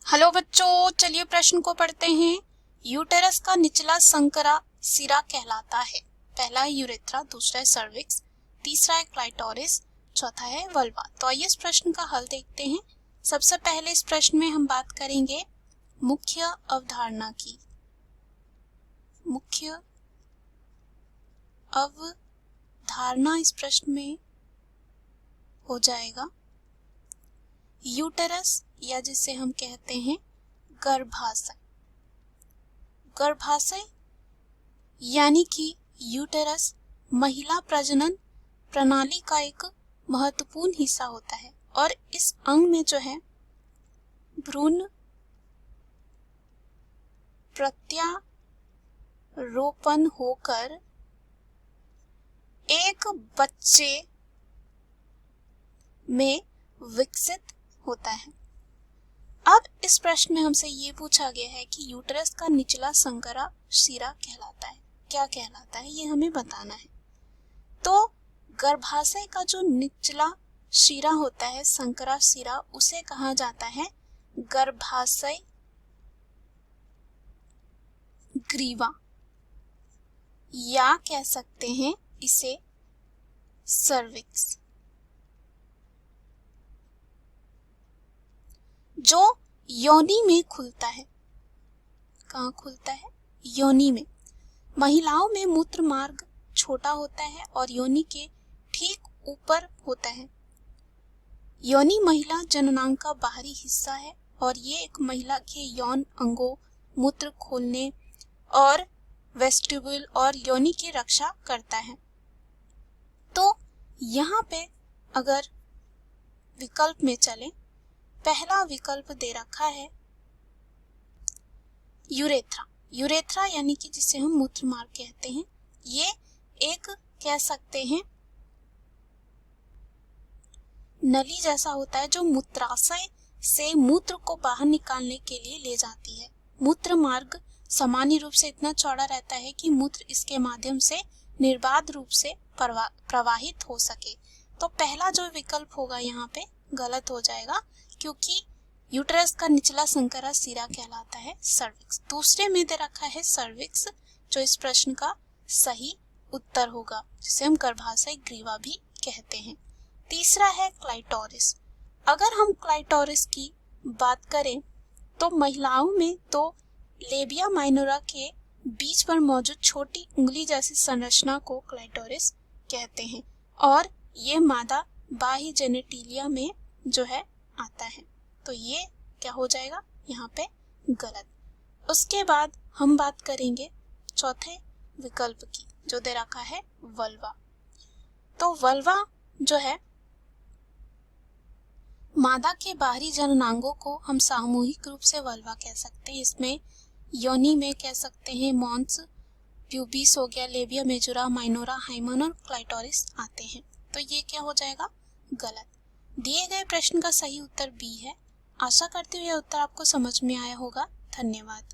Hello बच्चों, चलिए प्रश्न को पढ़ते हैं। यूटेरस का निचला संकरा सिरा कहलाता है। पहला है यूरेथ्रा, दूसरा है सर्विक्स, तीसरा है क्लाइटोरिस, चौथा है वल्वा। तो आइए इस प्रश्न का हल देखते हैं। सबसे पहले इस प्रश्न में हम बात करेंगे मुख्य अवधारणा की। मुख्य अवधारणा इस प्रश्न में हो जाएगा यूटेरस, या जिसे हम कहते हैं गर्भाशय। गर्भाशय यानी कि यूटेरस महिला प्रजनन प्रणाली का एक महत्वपूर्ण हिस्सा होता है और इस अंग में जो है भ्रूण प्रत्यारोपण होकर एक बच्चे में विकसित होता है। अब इस प्रश्न में हमसे ये पूछा गया है कि यूटेरस का निचला संकरा शिरा कहलाता है। क्या कहलाता है ये हमें बताना है। तो गर्भाशय का जो निचला शिरा होता है, संकरा शिरा, उसे कहा जाता है गर्भाशय ग्रीवा, या कह सकते हैं इसे सर्विक्स। जो योनि में खुलता है। कहाँ खुलता है? योनि में। महिलाओं में मूत्र मार्ग छोटा होता है और योनि के ठीक ऊपर होता है। योनि महिला जननांग का बाहरी हिस्सा है और ये एक महिला के यौन अंगों, मूत्र खोलने और वेस्टिब्यूल और योनि की रक्षा करता है। तो यहाँ पे अगर विकल्प में चले, पहला विकल्प दे रखा है यूरेथ्रा। यूरेथ्रा यानी कि जिसे हम मूत्र मार्ग कहते हैं, ये एक कह सकते हैं नली जैसा होता है जो मूत्राशय से मूत्र को बाहर निकालने के लिए ले जाती है। मूत्र मार्ग सामान्य रूप से इतना चौड़ा रहता है कि मूत्र इसके माध्यम से निर्बाध रूप से प्रवाहित हो सके। तो पहला जो विकल्प होगा यहाँ पे गलत हो जाएगा, क्योंकि यूटेरस का निचला संकरा सिरा कहलाता है सर्विक्स। दूसरे में दे रखा है सर्विक्स, जो इस प्रश्न का सही उत्तर होगा, जिसे हम गर्भाशय ग्रीवा भी कहते हैं। तीसरा है क्लाइटोरिस। अगर हम क्लाइटोरिस की बात करें तो महिलाओं में तो लेबिया माइनोरा के बीच पर मौजूद छोटी उंगली जैसी संरचना को क्लाइटोरिस कहते हैं और ये मादा बाह्य जेनेटिलिया में जो है आता है। तो ये क्या हो जाएगा यहाँ पे गलत। उसके बाद हम बात करेंगे चौथे विकल्प की, जो दे रखा है वल्वा। तो वल्वा जो है मादा के बाहरी जननांगों को हम सामूहिक रूप से वल्वा कह सकते हैं। इसमें योनि में कह सकते हैं मॉन्स, प्यूबिस हो गया, लेबिया मेजोरा, माइनोरा, हाइमन और क्लाइटोरिस आते हैं। तो ये क्या हो जाएगा गलत। दिए गए प्रश्न का सही उत्तर बी है। आशा करती हूँ यह उत्तर आपको समझ में आया होगा। धन्यवाद।